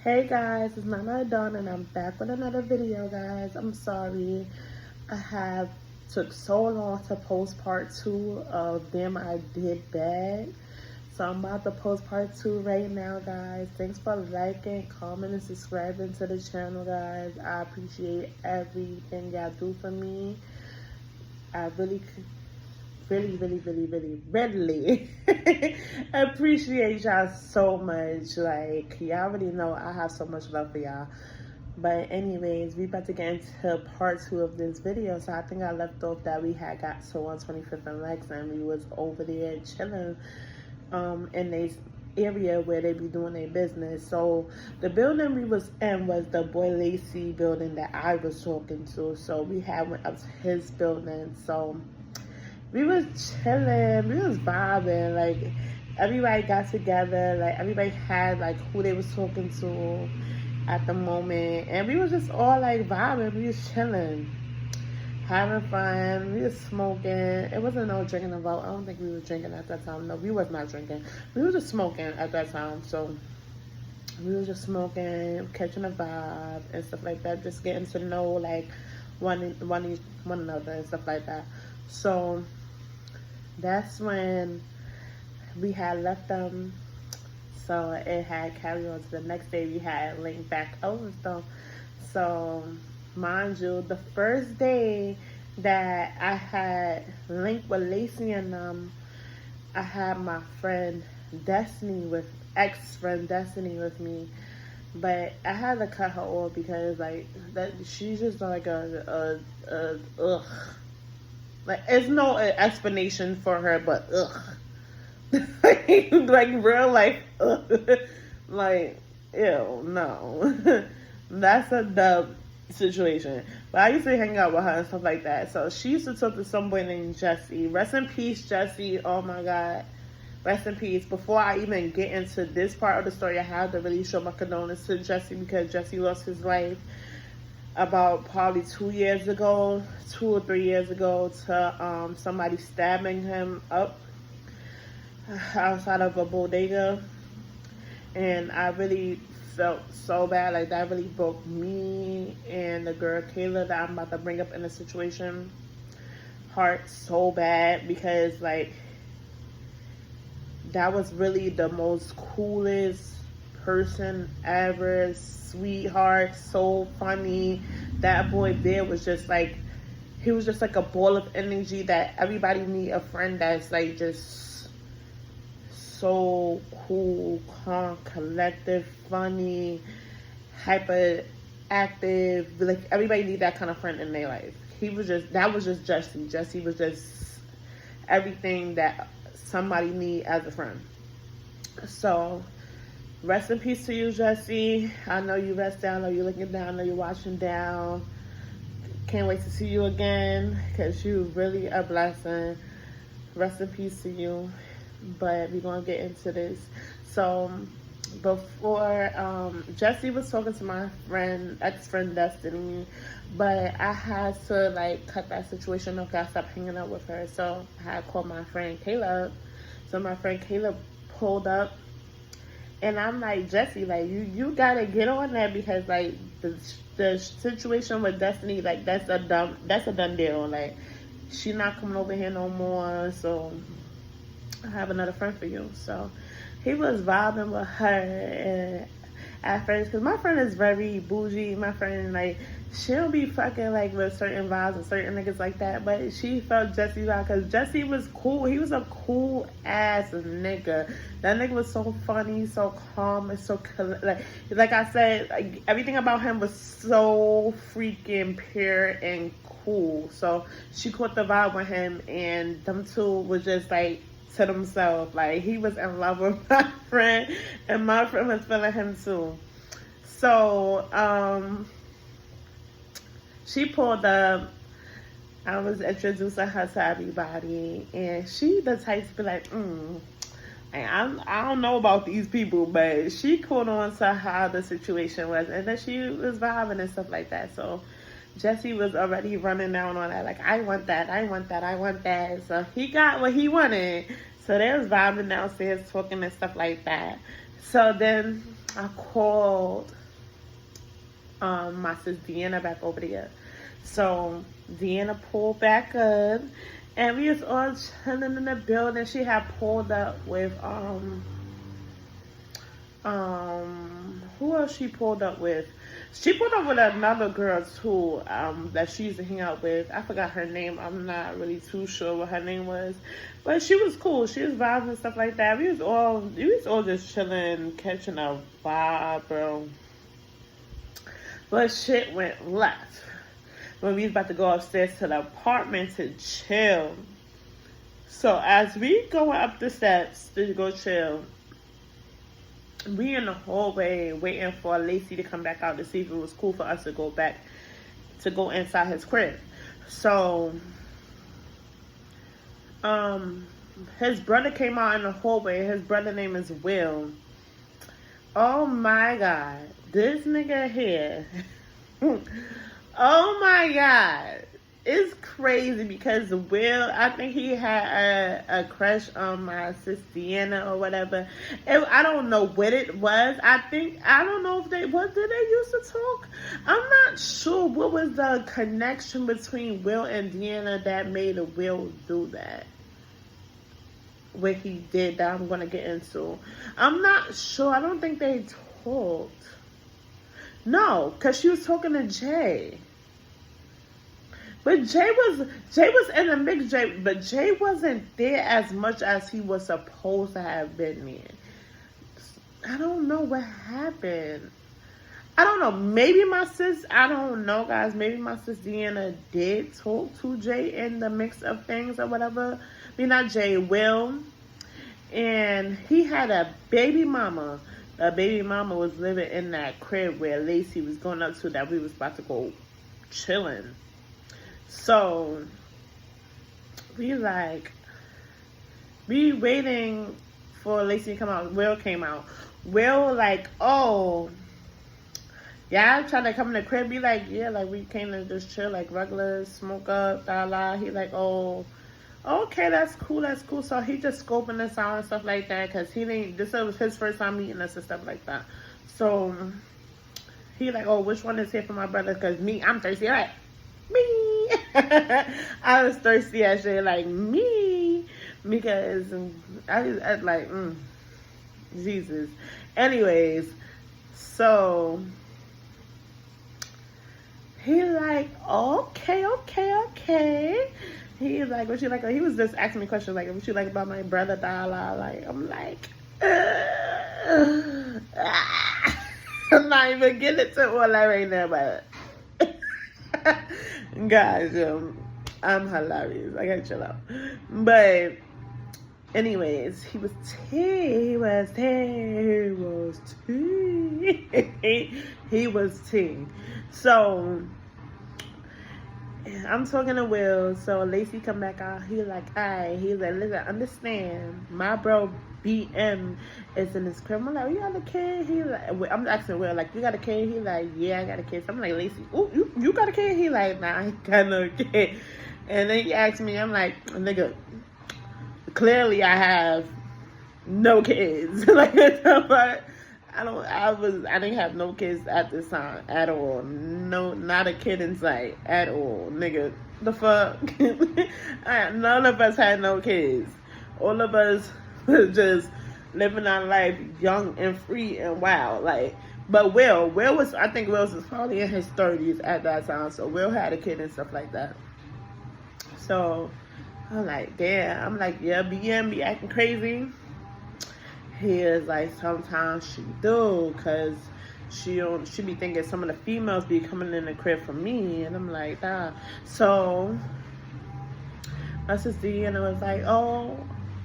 Hey guys, it's Nana Dawn and I'm back with another video, guys. I'm sorry I have took so long to post part 2 of Damn I Did Bad. So I'm about to post part 2 right now, guys. Thanks for liking, commenting, and subscribing to the channel, guys. I appreciate everything y'all do for me. I really really appreciate y'all so much. Like, y'all already know I have so much love for y'all. But anyways, we about to get into part 2 of this video. So I think I left off that we had got to 125th and Lex and we was over there chilling in this area where they be doing their business. So the building we was in was the Boy Lacy building that I was talking to. So we had went up to his building. So we was chilling, we was vibing, like everybody got together, like everybody had like who they was talking to at the moment, and we was just all like vibing, we was chilling, having fun, we was smoking. It wasn't no drinking involved. I don't think we were drinking at that time. No, we was not drinking. We was just smoking at that time. So we was just smoking, catching a vibe and stuff like that, just getting to know like one another and stuff like that. So that's when we had left them. So it had carried on to the next day. We had linked back over stuff. So mind you, the first day that I had linked with Lacey and I had my friend Destiny ex-friend Destiny with me. But I had to cut her off because like that she's just like ugh. Like, it's no explanation for her, but ugh. like real life, ugh. Like, ew, no. That's a dub situation. But I used to hang out with her and stuff like that. So she used to talk to some boy named Jesse. Rest in peace, Jesse. Oh my God. Rest in peace. Before I even get into this part of the story, I have to really show my condolences to Jesse because Jesse lost his life about probably 2 years ago, 2 or 3 years ago, to somebody stabbing him up outside of a bodega. And I really felt so bad. Like, that really broke me and the girl Kayla that I'm about to bring up in the situation heart so bad, because like that was really the most coolest person ever, sweetheart, so funny. That boy there was just like, he was just like a ball of energy that everybody need a friend that's like just so cool, calm, collective, funny, hyperactive. Like, everybody need that kind of friend in their life. That was just Jesse. Jesse was just everything that somebody need as a friend. So rest in peace to you, Jesse. I know you rest down. I know you're looking down. I know you're watching down. Can't wait to see you again because you're really a blessing. Rest in peace to you. But we're going to get into this. So before, Jesse was talking to my ex-friend Destiny, but I had to like cut that situation off. I stopped hanging out with her. So I had called my friend Caleb. So my friend Caleb pulled up. And I'm like, Jesse, like, you gotta get on that because like the situation with Destiny, like that's a done deal. Like, she not coming over here no more. So I have another friend for you. So he was vibing with her and at first, because my friend is very bougie. My friend, like, she don't be fucking like with certain vibes and certain niggas like that, but she felt Jesse vibe because Jesse was cool. He was a cool ass nigga. That nigga was so funny, so calm, and so like I said, like, everything about him was so freaking pure and cool. So she caught the vibe with him, and them two was just like to themselves. Like, he was in love with my friend, and my friend was feeling him too. So she pulled up. I was introducing her to everybody, and she the type to be like, I don't know about these people, but she caught on to how the situation was, and then she was vibing and stuff like that. So Jesse was already running down on that, like, I want that, I want that, I want that. So he got what he wanted. So they was vibing downstairs, talking and stuff like that. So then I called my sis Deanna back over there. So Deanna pulled back up, and we was all chilling in the building. She had pulled up with who else she pulled up with? She pulled up with another girl too, that she used to hang out with. I forgot her name. I'm not really too sure what her name was. But she was cool. She was vibing and stuff like that. We was all just chilling, catching a vibe, bro. But shit went left when we was about to go upstairs to the apartment to chill. So as we going up the steps to go chill, we in the hallway waiting for Lacey to come back out to see if it was cool for us to go inside his crib. So his brother came out in the hallway. His brother name is Will. Oh my God, this nigga here. Oh my God, it's crazy because Will, I think he had a crush on my sis Deanna or whatever. I don't know what it was. I don't know if did they used to talk? I'm not sure what was the connection between Will and Deanna that made Will do that. What he did that I'm going to get into. I'm not sure. I don't think they talked. No, because she was talking to Jay. But Jay was in the mix, but Jay wasn't there as much as he was supposed to have been there. I don't know what happened. I don't know. Maybe my sis, I don't know, guys. Maybe my sis Deanna did talk to Jay in the mix of things or whatever. I mean, not Jay, Will. And he had a baby mama. A baby mama was living in that crib where Lacey was going up to that we was about to go chilling. So we waiting for Lacey to come out. Will came out. Will like, oh, yeah, I tried to come in the crib. Be like, yeah, like we came to just chill, like regular, smoke up, la. He like, oh, okay, that's cool. So he just scoping us out and stuff like that, cause this was his first time meeting us and stuff like that. So he like, oh, which one is here for my brother? Cause me, I'm thirsty. Like, me. I was thirsty actually, like me, because I like, Jesus. Anyways, so he like, okay. He like, what you like? He was just asking me questions like, what you like about my brother? Like, I'm like, I'm not even getting to all that right now, but guys, I'm hilarious. I gotta chill out. But anyways, he was tea. So I'm talking to Will. So Lacey come back out. He like, alright. He's like, listen, understand, my bro BM is in his crib. I'm like, you got a kid? He like, I'm asking Will, like, you got a kid? He like, yeah, I got a kid. So I'm like, Lacey, oh, you got a kid? He like, nah, I ain't got no kid. And then he asked me, I'm like, nigga, clearly I have no kids. Like, I didn't have no kids at this time at all. No, not a kid in sight at all, nigga. The fuck? None of us had no kids. All of us was just living our life young and free and wild. Like, but Will was, I think Will was probably in his 30s at that time. So Will had a kid and stuff like that. So I'm like, damn. I'm like, yeah, BM be acting crazy. He is like, sometimes she do, cause she be thinking some of the females be coming in the crib for me, and I'm like, nah. So my sister Deanna was like, oh,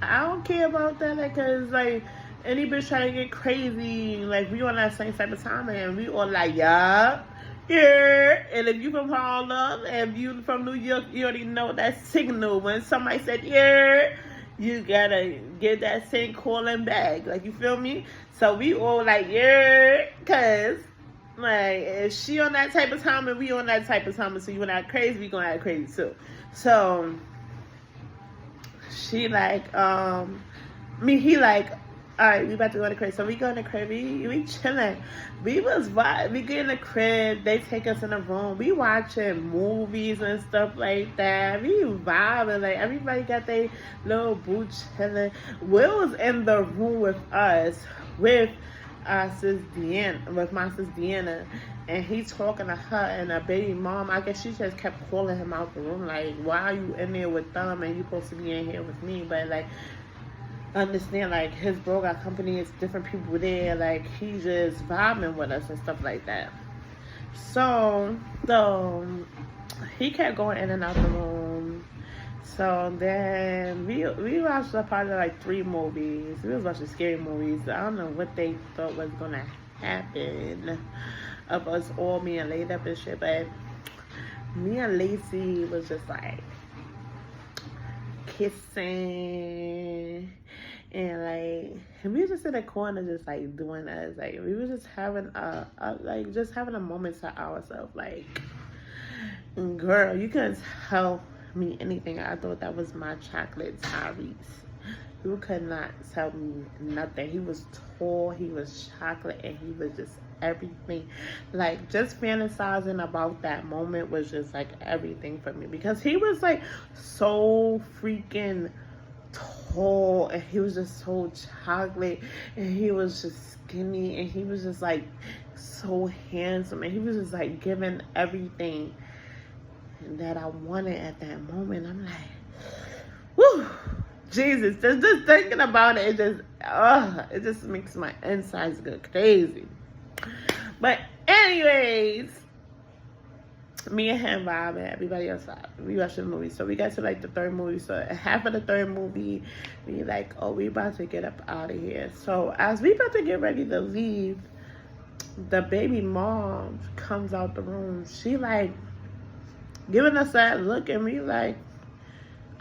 I don't care about that, like, cause like any bitch trying to get crazy, like we on that same type of time, and we all like, yeah. And if you from Harlem, if you from New York, you already know that signal when somebody said yeah. You gotta get that same calling back. Like, you feel me? So we all like, yeah, cause like if she on that type of time and we on that type of time, so you gonna act crazy, we gonna act crazy too. So she like, he like, Alright, we about to go to the crib. So we go in the crib, we chilling. We get in the crib, they take us in the room, we watching movies and stuff like that. We vibing, like everybody got their little boo chilling. Will was in the room with us, with my sis Deanna, and he talking to her and her baby mom. I guess she just kept calling him out the room, like, why are you in there with them and you supposed to be in here with me? But like, understand, like, his bro got company, it's different people there, like, he just vibing with us and stuff like that. So he kept going in and out the room. So then we watched a part of like 3 movies. We was watching scary movies. I don't know what they thought was gonna happen of us all being laid up and shit, but me and Lacey was just like kissing, and like we were just in the corner just like doing us, like we were just having a moment to ourselves. Like, girl, you couldn't tell me anything. I thought that was my chocolate Tyrese. You could not tell me nothing. He was tall, he was chocolate, and he was just everything. Like, just fantasizing about that moment was just like everything for me, because he was like so freaking tall, and he was just so chocolate, and he was just skinny, and he was just like so handsome, and he was just like giving everything that I wanted at that moment. I'm like, whoo, Jesus, just thinking about it, it just makes my insides go crazy. But anyways, me and him vibing, everybody else vibing. We watched the movie. So we got to like the 3rd movie. So half of the 3rd movie, we like, oh, we about to get up out of here. So as we about to get ready to leave, the baby mom comes out the room. She like giving us that look at me like,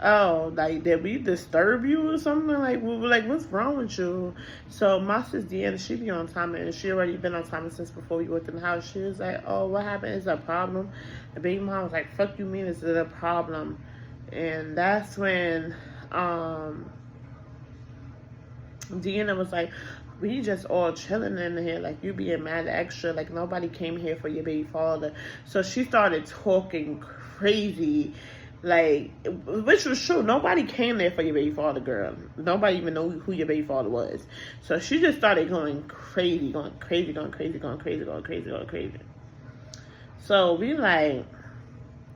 oh, like, did we disturb you or something? Like, what's wrong with you? So my sis Deanna, she be on time, and she already been on time since before we went in the house. She was like, oh, what happened? Is a problem? The baby mom was like, fuck you mean is it a problem? And that's when Deanna was like, we just all chilling in here, like, you being mad extra, like, nobody came here for your baby father. So she started talking crazy, like, which was true. Nobody came there for your baby father, girl. Nobody even know who your baby father was. So she just started going crazy. So we like,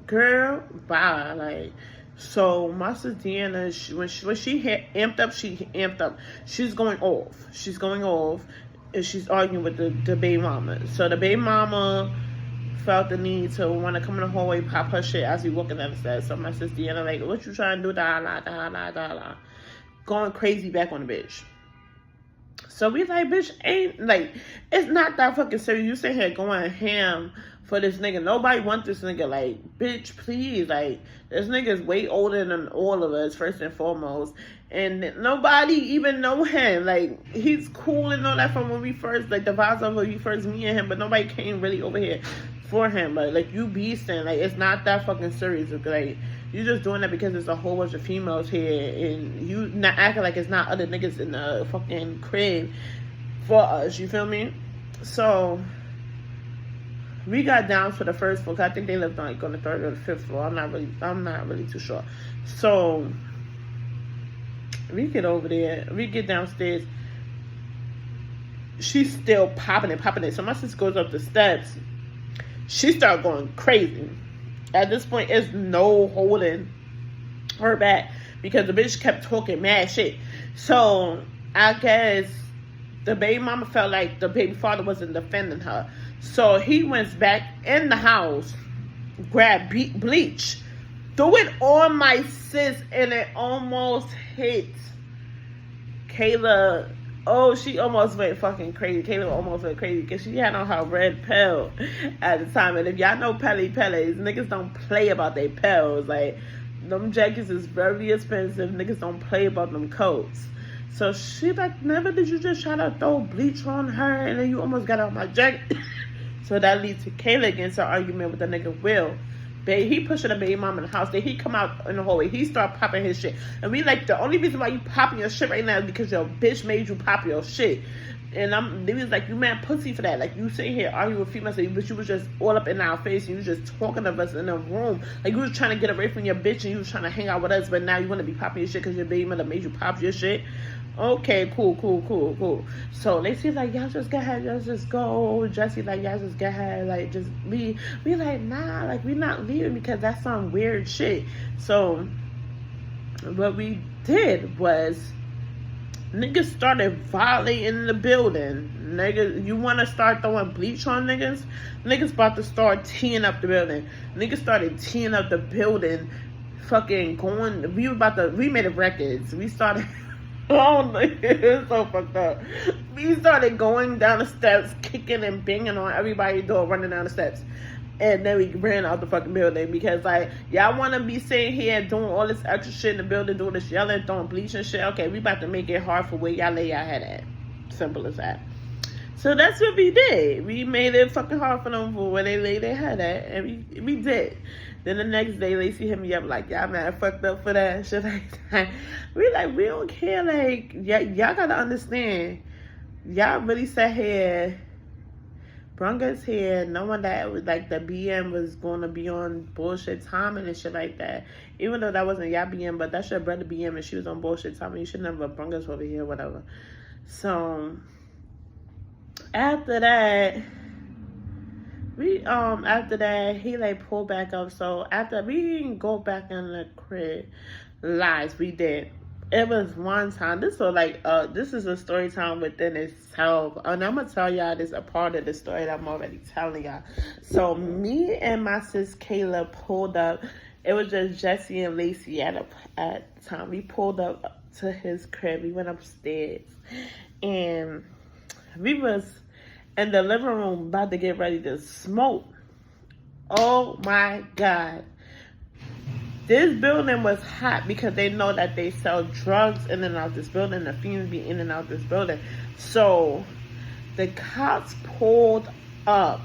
girl, bye. Like, so my sister Deanna, when she amped up. She's going off, and she's arguing with the baby mama. So the baby mama felt the need to want to come in the hallway, pop her shit as we walking down the stairs. So my sister Deanna like, what you trying to do? Going crazy back on the bitch. So we like, bitch, ain't, like, it's not that fucking serious. You sit here going ham for this nigga. Nobody want this nigga. Like, bitch, please. Like, this nigga is way older than all of us, first and foremost. And nobody even know him. Like, he's cool and all that from when we first, like, the vibes of when we first meet him. But nobody came really over here for him. But, like, you beasting. Like, it's not that fucking serious. Like, you just doing that because there's a whole bunch of females here, and you not acting like it's not other niggas in the fucking crib for us. You feel me? So we got down to the 1st floor. I think they lived on, like, on the 3rd or the 5th floor. I'm not really too sure. So we get over there. We get downstairs. She's still popping it. So my sister goes up the steps. She started going crazy. At this point, it's no holding her back because the bitch kept talking mad shit. So I guess the baby mama felt like the baby father wasn't defending her. So he went back in the house, grabbed bleach, threw it on my sis, and it almost hit Kayla. Oh, she almost went fucking crazy. Kayla almost went crazy because she had on her red pill at the time. And if y'all know Pellies, niggas don't play about their pills. Like, them jackets is very expensive. Niggas don't play about them coats. So she like, never did you just try to throw bleach on her and then you almost got out my jacket. So that leads to Kayla against her argument with the nigga Will. he pushing a baby mom in the house. Then he come out in the hallway. He start popping his shit. And we like, the only reason why you popping your shit right now is because your bitch made you pop your shit. And they was like, you mad pussy for that. Like, you sitting here arguing with females, but you was just all up in our face. And you was just talking to us in the room. Like, you was trying to get away from your bitch and you was trying to hang out with us. But now you want to be popping your shit because your baby mother made you pop your shit. Okay, cool. So Lacey's like, y'all just go ahead, y'all just go. Jesse like, y'all just go ahead, like, just leave. We like, nah, like, we not leaving because that's some weird shit. So what we did was, niggas started violating in the building. Niggas, you want to start throwing bleach on niggas? Niggas about to start teeing up the building. Niggas started teeing up the building, fucking going. We made up records. We started. Oh, it's so fucked up. We started going down the steps, kicking and banging on everybody's door, running down the steps. And then we ran out the fucking building because, like, y'all want to be sitting here doing all this extra shit in the building, doing this yelling, throwing bleach and shit. Okay, we about to make it hard for where y'all lay y'all head at. Simple as that. So that's what we did. We made it fucking hard for them for where they lay their head at. And we did. Then the next day, Lacey hit me up like, y'all mad fucked up for that shit like that. We like, we don't care. Like, y'all gotta understand. Y'all really sat here, brung us here, knowing that it was like the BM was going to be on bullshit timing and shit like that. Even though that wasn't y'all BM, but that's your brother BM and she was on bullshit timing. You should never brung us over here, whatever. So after that, he like pulled back up. So after we didn't go back in the crib, lies, we did. It was one time. This is a story time within itself. And I'm gonna tell y'all this a part of the story that I'm already telling y'all. So me and my sis Kayla pulled up. It was just Jesse and Lacey at the time. We pulled up to his crib. We went upstairs and we was in the living room about to get ready to smoke. Oh my God. This building was hot because they know that they sell drugs in and out this building. The fiends be in and out this building. So the cops pulled up.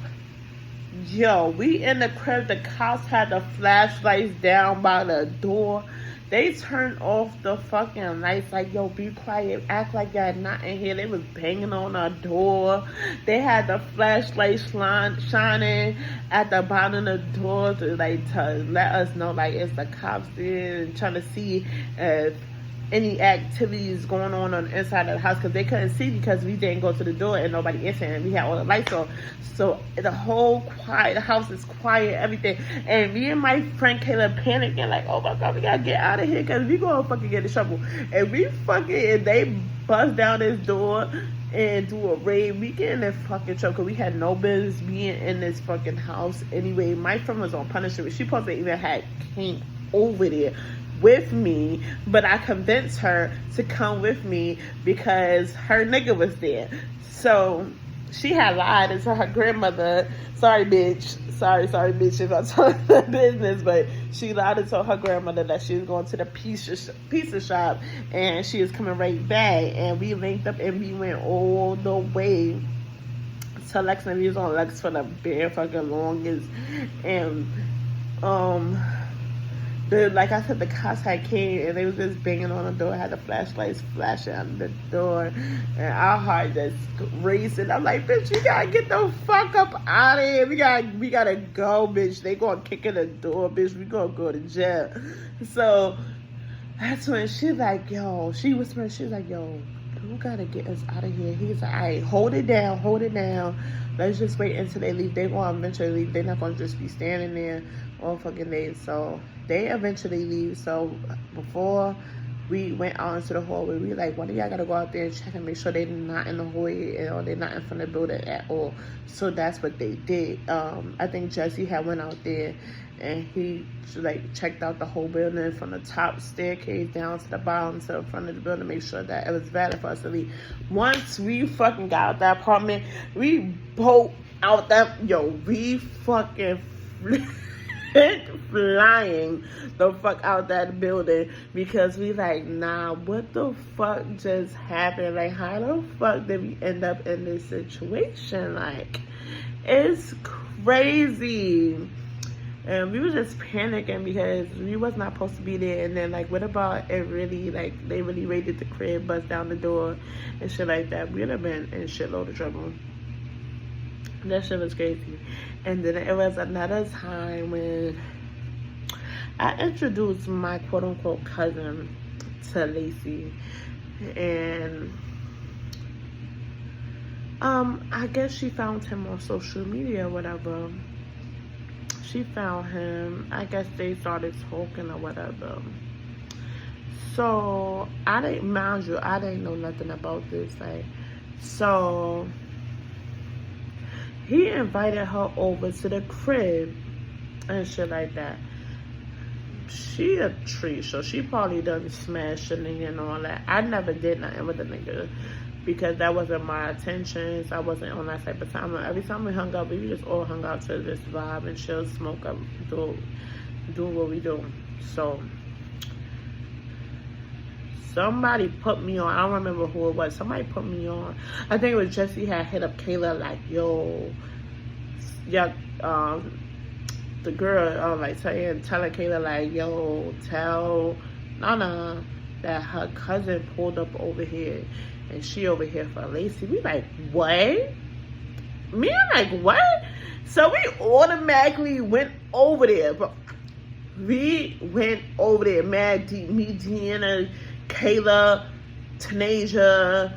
Yo, we in the crib. The cops had the flashlights down by the door. They turned off the fucking lights like, yo, be quiet. Act like y'all not in here. They was banging on our door. They had the flashlights shining at the bottom of the door to let us know, like, it's the cops there and trying to see if any activities going on the inside of the house, because they couldn't see because we didn't go to the door and nobody answered and we had all the lights on. So the house is quiet, everything. And me and my friend Kayla panicking like, oh my God, we gotta get out of here because we gonna fucking get in trouble. And they bust down this door and do a raid. We get in that fucking trouble because we had no business being in this fucking house anyway. My friend was on punishment. She supposed to even had came over there with me, but I convinced her to come with me because her nigga was there. So she had lied to her grandmother. Sorry bitch if I told her business, but she lied and told her grandmother that she was going to the pizza shop and she was coming right back. And we linked up and we went all the way to Lex, and we was on Lex for the bare fucking longest. And like I said, the cops had came and they was just banging on the door, had the flashlights flashing on the door, and our heart just racing. I'm like, bitch, you gotta get the fuck up out of here. We gotta go, bitch. They gonna kick in the door, bitch. We gonna go to jail. So that's when she's like, yo, she whispered, she's like, yo, you gotta get us out of here. He's like, all right, hold it down. Let's just wait until they leave. They gonna eventually leave. They're not gonna just be standing there all fucking day. So they eventually leave. So before we went out into the hallway, we like, one of y'all gotta go out there and check and make sure they're not in the hallway or they're not in front of the building at all. So that's what they did. I think Jesse had went out there and he like checked out the whole building from the top staircase down to the bottom to the front of the building, make sure that it was valid for us to leave. Once we fucking got out that apartment, we both out that, we fucking flying the fuck out that building because we like, nah, what the fuck just happened? Like, how the fuck did we end up in this situation? Like, it's crazy. And we was just panicking because we was not supposed to be there. And then, like, what about it really, like, they really raided the crib, bust down the door, and shit like that? We'd have been in shitload of trouble. That shit was crazy. And then it was another time when I introduced my quote-unquote cousin to Lacey. And I guess she found him on social media or whatever. She found him. I guess they started talking or whatever. So I didn't, mind you, I didn't know nothing about this. Like, so he invited her over to the crib and shit like that. She a tree, so she probably done smashed and all that. I never did nothing with the nigga because that wasn't my intentions. I wasn't on that type of time. Every time we hung out, we just all hung out to this vibe and chill, smoke up, do what we do. So somebody put me on. I don't remember who it was. Somebody put me on. I think it was Jesse had hit up Kayla like, yo, yeah, the girl, like telling Kayla like, yo, tell Nana that her cousin pulled up over here and she over here for Lacey. We like, what? Me, I'm like, what? So we automatically went over there, but we went over there. Mad deep, me, Deanna, Kayla, Tanasia,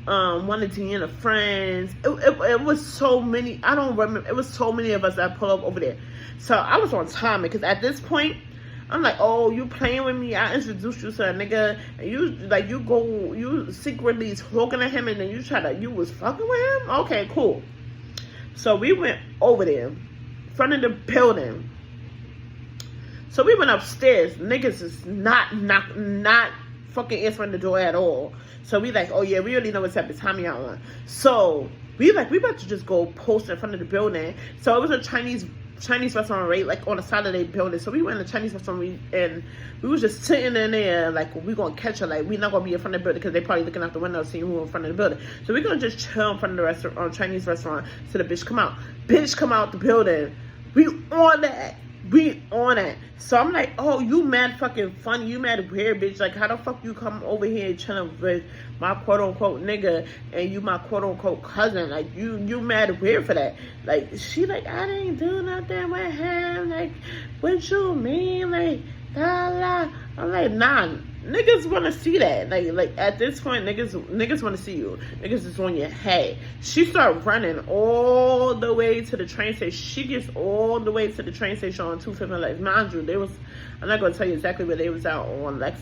one of Deanna's friends. It was so many. I don't remember. It was so many of us that pulled up over there. So I was on time because at this point, I'm like, oh, you playing with me? I introduced you to a nigga, and you secretly talking to him, and then you was fucking with him? Okay, cool. So we went over there, front of the building. So we went upstairs. Niggas is not fucking answering the door at all. So we like, oh yeah, we already know what type of time y'all on. So we like, we about to just go post in front of the building. So it was a Chinese restaurant right like on the side of the building. So we went in the Chinese restaurant and we was just sitting in there like, we gonna catch her, like we not gonna be in front of the building because they probably looking out the window seeing who in front of the building. So we gonna just chill in front of the restaurant, Chinese restaurant, till the bitch come out. Bitch come out the building. We on that. So I'm like, oh, you mad fucking funny, you mad weird, bitch. Like, how the fuck you come over here chilling with my quote-unquote nigga and you my quote-unquote cousin? Like, you mad weird for that. Like, she like, I didn't do nothing with him. Like, what you mean? Like, la la. I'm like, nah, niggas want to see that. Like at this point, niggas want to see you. Niggas is on your head. She started running all the way to the train station. She gets all the way to the train station on 250 Lex. Mind you, I'm not going to tell you exactly where they was out on Lex,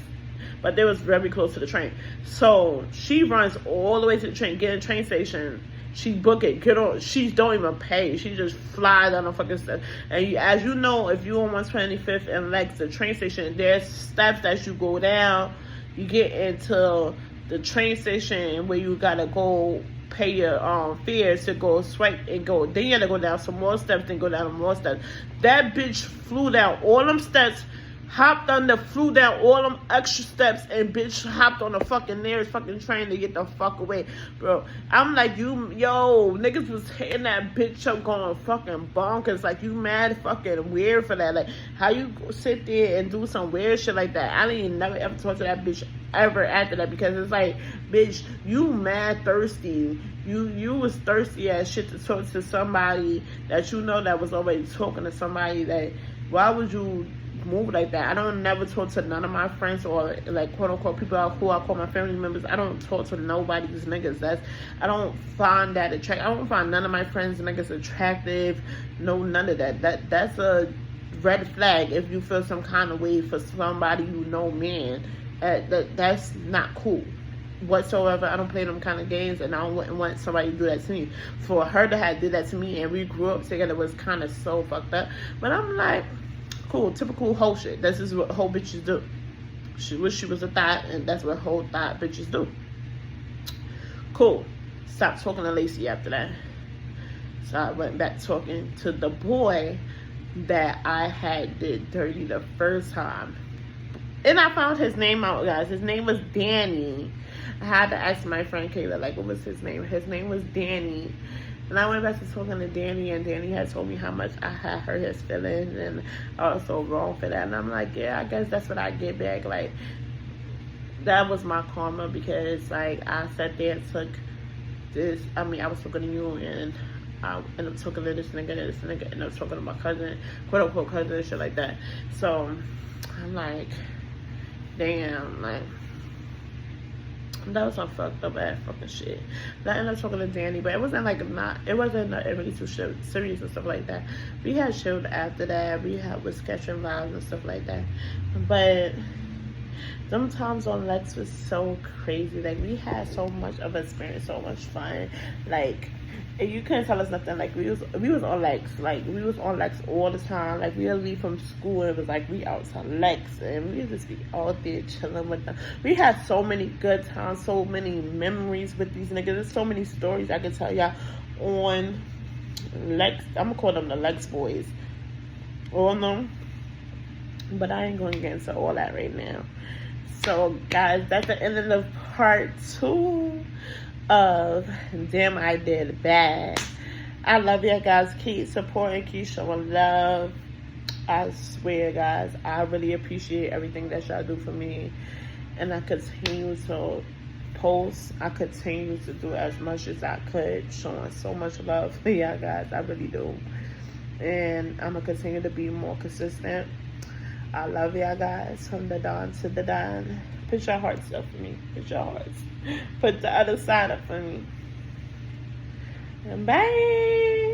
but they was very close to the train. So she runs all the way to the train, get in the train station. She book it, get on. She don't even pay. She just fly down the fucking steps. And as you know, if you on 125th and Lex, the train station, there's steps that you go down. You get into the train station where you gotta go pay your fares to go swipe and go. Then you gotta go down some more steps, then go down some more steps. That bitch flew down all them steps, hopped under, flew down all them extra steps, and bitch hopped on the fucking nearest fucking train to get the fuck away, bro. I'm like, niggas was hitting that bitch up going fucking bonkers. Like, you mad fucking weird for that. Like, how you sit there and do some weird shit like that? I didn't never ever talk to that bitch ever after that because it's like, bitch, you mad thirsty. You was thirsty as shit to talk to somebody that you know that was already talking to somebody. That, why would you move like that? I don't never talk to none of my friends or like quote unquote people who I call my family members. I don't talk to nobody's niggas. I don't find that attractive. I don't find none of my friends niggas attractive. No, none of that. That's a red flag if you feel some kind of way for somebody you know, man. That's not cool whatsoever. I don't play them kind of games, and I don't want somebody to do that to me. For her to have did that to me and we grew up together was kind of so fucked up. But I'm like, cool, typical hoe shit. This is what hoe bitches do. She wish she was a thought, and that's what whole thought bitches do. Cool. Stopped talking to Lacey after that. So I went back talking to the boy that I had did dirty the first time. And I found his name out, guys. His name was Danny. I had to ask my friend Kayla, like, what was his name? His name was Danny. And I went back to talking to Danny, and Danny had told me how much I had hurt his feelings, and I was so wrong for that. And I'm like, yeah, I guess that's what I get back. Like, that was my karma, because, like, I sat there and took this. I mean, I was talking to you, and I ended up talking to this nigga, ended up talking to my cousin, quote unquote cousin, and shit like that. So I'm like, damn, like, that was some fucked up ass fucking shit. I ended up talking to Danny, but it wasn't like it wasn't really too serious and stuff like that. We had chilled after that. We was catching vibes and stuff like that. But them times on Lex was so crazy. Like, we had so much of experience, so much fun. Like, and you couldn't tell us nothing. Like, we was on Lex. Like, we was on Lex all the time. Like, we would leave from school and it was like we out to Lex, and we would just be out there chilling with them. We had so many good times, so many memories with these niggas. There's so many stories I can tell y'all on Lex. I'm gonna call them the Lex boys on them, but I ain't gonna get into all that right now. So, guys, that's the end of the part 2 of Damn I Did Bad. I love you guys. Keep supporting, keep showing love. I swear, guys, I really appreciate everything that y'all do for me. And I continue to post. I continue to do as much as I could, showing so much love for y'all guys. I really do. And I'm going to continue to be more consistent. I love y'all guys, from the dawn to the dawn. Put your hearts up for me. Put your hearts. Put the other side up for me. And bye.